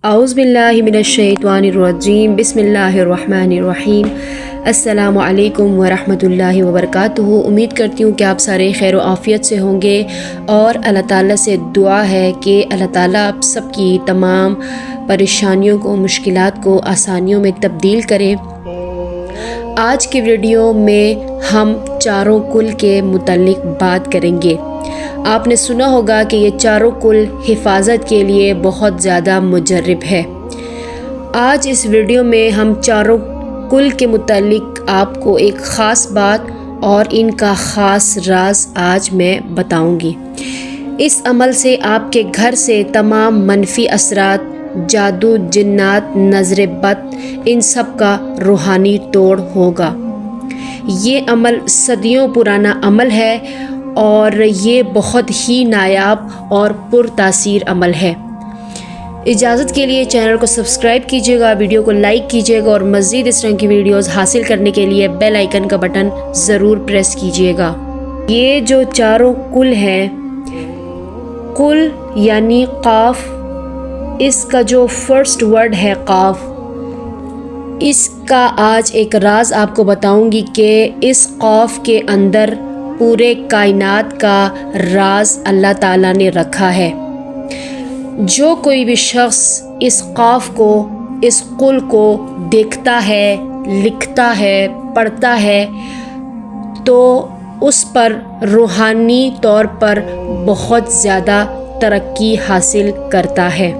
اعوذ باللہ من الشیطان الرجیم بسم اللہ الرحمن الرحیم السلام علیکم ورحمۃ اللہ وبرکاتہ۔ امید کرتی ہوں کہ آپ سارے خیر و عافیت سے ہوں گے اور اللہ تعالیٰ سے دعا ہے کہ اللہ تعالیٰ آپ سب کی تمام پریشانیوں کو، مشکلات کو آسانیوں میں تبدیل کرے۔ آج کی ویڈیو میں ہم چاروں کل کے متعلق بات کریں گے۔ آپ نے سنا ہوگا کہ یہ چاروں کل حفاظت کے لیے بہت زیادہ مجرب ہے۔ آج اس ویڈیو میں ہم چاروں کل کے متعلق آپ کو ایک خاص بات اور ان کا خاص راز آج میں بتاؤں گی۔ اس عمل سے آپ کے گھر سے تمام منفی اثرات، جادو، جنات، نظر بد، ان سب کا روحانی توڑ ہوگا۔ یہ عمل صدیوں پرانا عمل ہے اور یہ بہت ہی نایاب اور پر تاثیر عمل ہے۔ اجازت کے لیے چینل کو سبسکرائب کیجیے گا، ویڈیو کو لائک کیجیے گا اور مزید اس طرح کی ویڈیوز حاصل کرنے کے لیے بیل آئیکن کا بٹن ضرور پریس کیجیے گا۔ یہ جو چاروں کل ہیں، کل یعنی قاف، اس کا جو فرسٹ ورڈ ہے قاف، اس کا آج ایک راز آپ کو بتاؤں گی کہ اس قاف کے اندر پورے کائنات کا راز اللہ تعالیٰ نے رکھا ہے۔ جو کوئی بھی شخص اس قاف کو، اس قل کو دیکھتا ہے، لکھتا ہے، پڑھتا ہے تو اس پر روحانی طور پر بہت زیادہ ترقی حاصل کرتا ہے،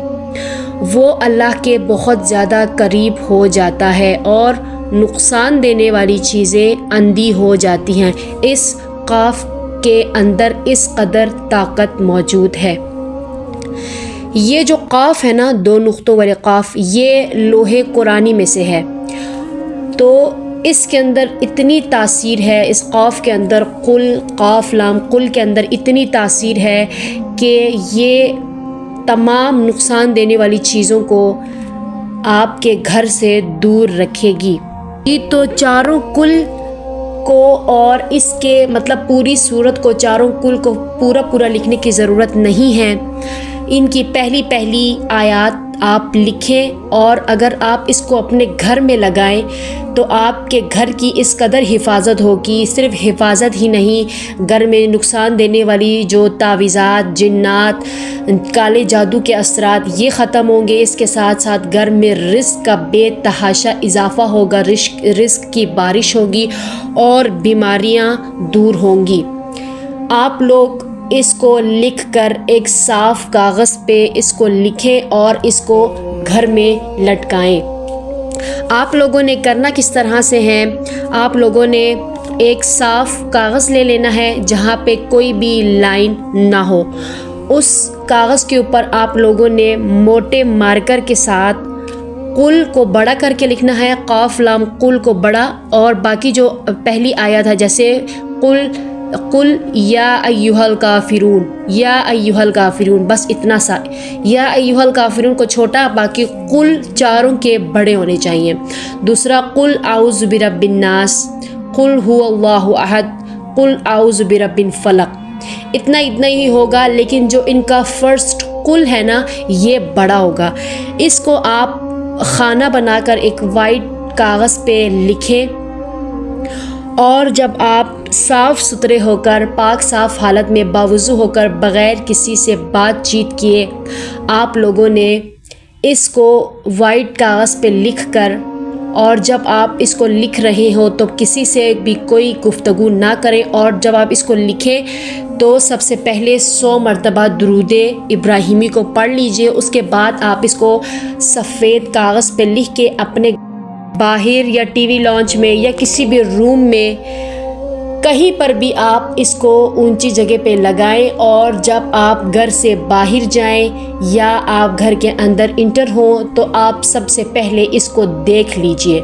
وہ اللہ کے بہت زیادہ قریب ہو جاتا ہے اور نقصان دینے والی چیزیں اندھی ہو جاتی ہیں۔ اس قاف کے اندر اس قدر طاقت موجود ہے۔ یہ جو قاف ہے نا، دو نقطوں والے قاف، یہ لوح قرآنی میں سے ہے، تو اس کے اندر اتنی تاثیر ہے، اس قاف کے اندر، قل، قاف لام قل کے اندر اتنی تاثیر ہے کہ یہ تمام نقصان دینے والی چیزوں کو آپ کے گھر سے دور رکھے گی۔ یہ تو چاروں کل کو اور اس کے مطلب پوری صورت کو، چاروں کل کو پورا لکھنے کی ضرورت نہیں ہے۔ ان کی پہلی آیات آپ لکھیں اور اگر آپ اس کو اپنے گھر میں لگائیں تو آپ کے گھر کی اس قدر حفاظت ہوگی۔ صرف حفاظت ہی نہیں، گھر میں نقصان دینے والی جو تعویذات، جنات، کالے جادو کے اثرات، یہ ختم ہوں گے۔ اس کے ساتھ ساتھ گھر میں رزق کا بے تحاشا اضافہ ہوگا، رزق کی بارش ہوگی اور بیماریاں دور ہوں گی۔ آپ لوگ اس کو لکھ کر ایک صاف کاغذ پہ اس کو لکھیں اور اس کو گھر میں لٹکائیں۔ آپ لوگوں نے کرنا کس طرح سے ہے، آپ لوگوں نے ایک صاف کاغذ لے لینا ہے جہاں پہ کوئی بھی لائن نہ ہو۔ اس کاغذ کے اوپر آپ لوگوں نے موٹے مارکر کے ساتھ قل کو بڑا کر کے لکھنا ہے، قاف لام قل کو بڑا، اور باقی جو پہلی آیت ہے جیسے قل یا ایھا الکافرون، یا ایھا الکافرون، بس اتنا سا، یا ایھا الکافرون کو چھوٹا، باقی قل چاروں کے بڑے ہونے چاہیے۔ دوسرا قل اعوذ برب الناس، قل هو اللہ احد، قل اعوذ برب الفلق، اتنا ہی ہوگا، لیکن جو ان کا فرسٹ قل ہے نا، یہ بڑا ہوگا۔ اس کو آپ خانہ بنا کر ایک وائٹ کاغذ پہ لکھیں اور جب آپ صاف ستھرے ہو کر، پاک صاف حالت میں باوضو ہو کر، بغیر کسی سے بات چیت کیے، آپ لوگوں نے اس کو وائٹ کاغذ پہ لکھ کر، اور جب آپ اس کو لکھ رہے ہو تو کسی سے بھی کوئی گفتگو نہ کریں، اور جب آپ اس کو لکھیں تو سب سے پہلے 100 مرتبہ درود ابراہیمی کو پڑھ لیجئے۔ اس کے بعد آپ اس کو سفید کاغذ پہ لکھ کے اپنے باہر یا ٹی وی لانچ میں یا کسی بھی روم میں کہیں پر بھی آپ اس کو اونچی جگہ پہ لگائیں، اور جب آپ گھر سے باہر جائیں یا آپ گھر کے اندر انٹر ہوں تو آپ سب سے پہلے اس کو دیکھ لیجئے،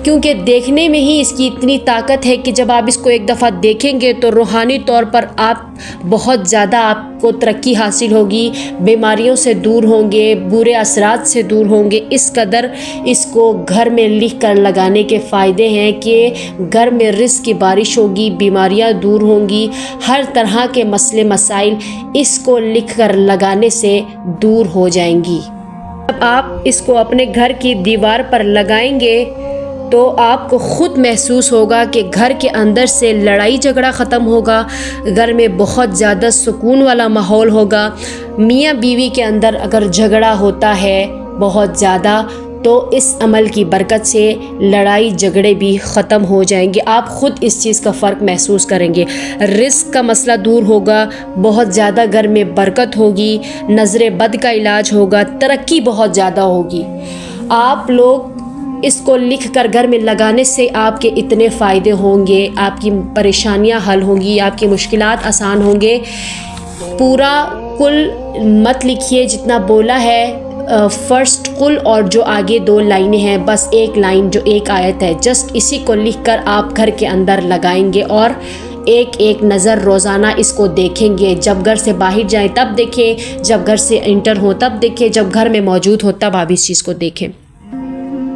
کیونکہ دیکھنے میں ہی اس کی اتنی طاقت ہے کہ جب آپ اس کو ایک دفعہ دیکھیں گے تو روحانی طور پر آپ بہت زیادہ، آپ کو ترقی حاصل ہوگی، بیماریوں سے دور ہوں گے، برے اثرات سے دور ہوں گے۔ اس قدر اس کو گھر میں لکھ کر لگانے کے فائدے ہیں کہ گھر میں رزق کی بارش ہوگی، بیماریاں دور ہوں گی، ہر طرح کے مسئلے مسائل اس کو لکھ کر لگانے سے دور ہو جائیں گی۔ جب آپ اس کو اپنے گھر کی دیوار پر لگائیں گے تو آپ کو خود محسوس ہوگا کہ گھر کے اندر سے لڑائی جھگڑا ختم ہوگا، گھر میں بہت زیادہ سکون والا ماحول ہوگا۔ میاں بیوی کے اندر اگر جھگڑا ہوتا ہے بہت زیادہ تو اس عمل کی برکت سے لڑائی جھگڑے بھی ختم ہو جائیں گے، آپ خود اس چیز کا فرق محسوس کریں گے۔ رزق کا مسئلہ دور ہوگا، بہت زیادہ گھر میں برکت ہوگی، نظر بد کا علاج ہوگا، ترقی بہت زیادہ ہوگی۔ آپ لوگ اس کو لکھ کر گھر میں لگانے سے آپ کے اتنے فائدے ہوں گے، آپ کی پریشانیاں حل ہوں گی، آپ کی مشکلات آسان ہوں گے۔ پورا کل مت لکھیے جتنا بولا ہے، فرسٹ قل اور جو آگے 2 لائنیں ہیں، بس ایک لائن جو ایک آیت ہے، جسٹ اسی کو لکھ کر آپ گھر کے اندر لگائیں گے اور ایک نظر روزانہ اس کو دیکھیں گے۔ جب گھر سے باہر جائیں تب دیکھیں، جب گھر سے انٹر ہو تب دیکھیں، جب گھر میں موجود ہو تب آپ اس چیز کو دیکھیں۔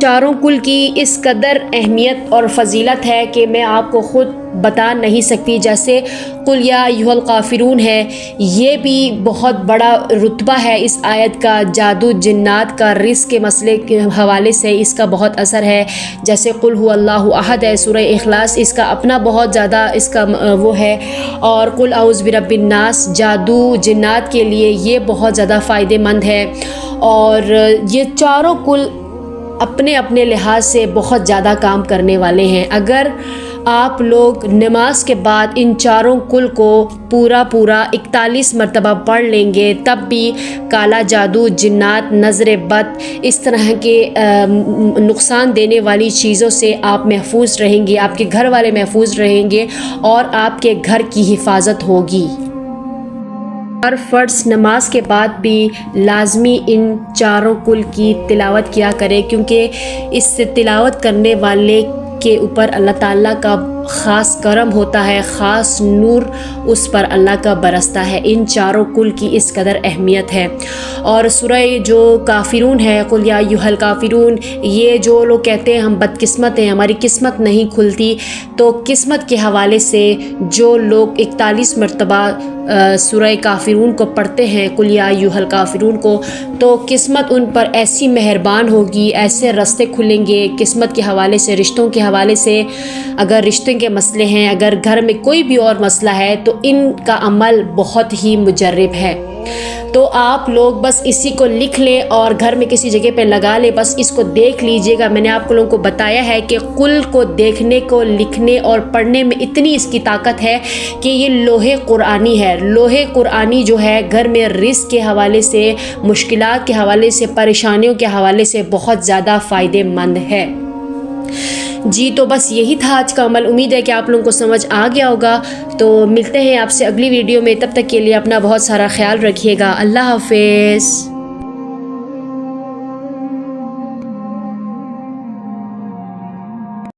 چاروں کل کی اس قدر اہمیت اور فضیلت ہے کہ میں آپ کو خود بتا نہیں سکتی۔ جیسے قل یا ایھا الکافرون ہے، یہ بھی بہت بڑا رتبہ ہے اس آیت کا، جادو جنات کا رزق کے مسئلے کے حوالے سے اس کا بہت اثر ہے۔ جیسے قل ھو اللہ احد ہے، سورہ اخلاص اس کا اپنا بہت زیادہ اس کا وہ ہے، اور قل اعوذ برب الناس جادو جنات کے لیے یہ بہت زیادہ فائدہ مند ہے۔ اور یہ چاروں کل اپنے اپنے لحاظ سے بہت زیادہ کام کرنے والے ہیں۔ اگر آپ لوگ نماز کے بعد ان چاروں کل کو پورا 41 مرتبہ پڑھ لیں گے تب بھی کالا جادو، جنات، نظر بد، اس طرح کے نقصان دینے والی چیزوں سے آپ محفوظ رہیں گے، آپ کے گھر والے محفوظ رہیں گے اور آپ کے گھر کی حفاظت ہوگی۔ ہر فرض نماز کے بعد بھی لازمی ان چاروں کل کی تلاوت کیا کرے، کیونکہ اس سے تلاوت کرنے والے کے اوپر اللہ تعالیٰ کا خاص کرم ہوتا ہے، خاص نور اس پر اللہ کا برستا ہے۔ ان چاروں کل کی اس قدر اہمیت ہے۔ اور سورہ جو کافرون ہے، قل یا ایھا الکافرون، یہ جو لوگ کہتے ہیں ہم بدقسمت ہیں، ہماری قسمت نہیں کھلتی، تو قسمت کے حوالے سے جو لوگ 41 مرتبہ سورہ کافرون کو پڑھتے ہیں، قل یا ایھا الکافرون کو، تو قسمت ان پر ایسی مہربان ہوگی، ایسے راستے کھلیں گے قسمت کے حوالے سے، رشتوں کے حوالے سے۔ اگر رشتے کے مسئلے ہیں، اگر گھر میں کوئی بھی اور مسئلہ ہے تو ان کا عمل بہت ہی مجرب ہے۔ تو آپ لوگ بس اسی کو لکھ لیں اور گھر میں کسی جگہ پہ لگا لیں، بس اس کو دیکھ لیجئے گا۔ میں نے آپ لوگوں کو بتایا ہے کہ قل کو دیکھنے کو، لکھنے اور پڑھنے میں اتنی اس کی طاقت ہے کہ یہ لوح قرآنی ہے۔ لوح قرآنی جو ہے گھر میں رزق کے حوالے سے، مشکلات کے حوالے سے، پریشانیوں کے حوالے سے بہت زیادہ فائدہ مند ہے۔ جی تو بس یہی تھا آج کا عمل، امید ہے کہ آپ لوگوں کو سمجھ آ گیا ہوگا۔ تو ملتے ہیں آپ سے اگلی ویڈیو میں، تب تک کے لیے اپنا بہت سارا خیال رکھیے گا۔ اللہ حافظ۔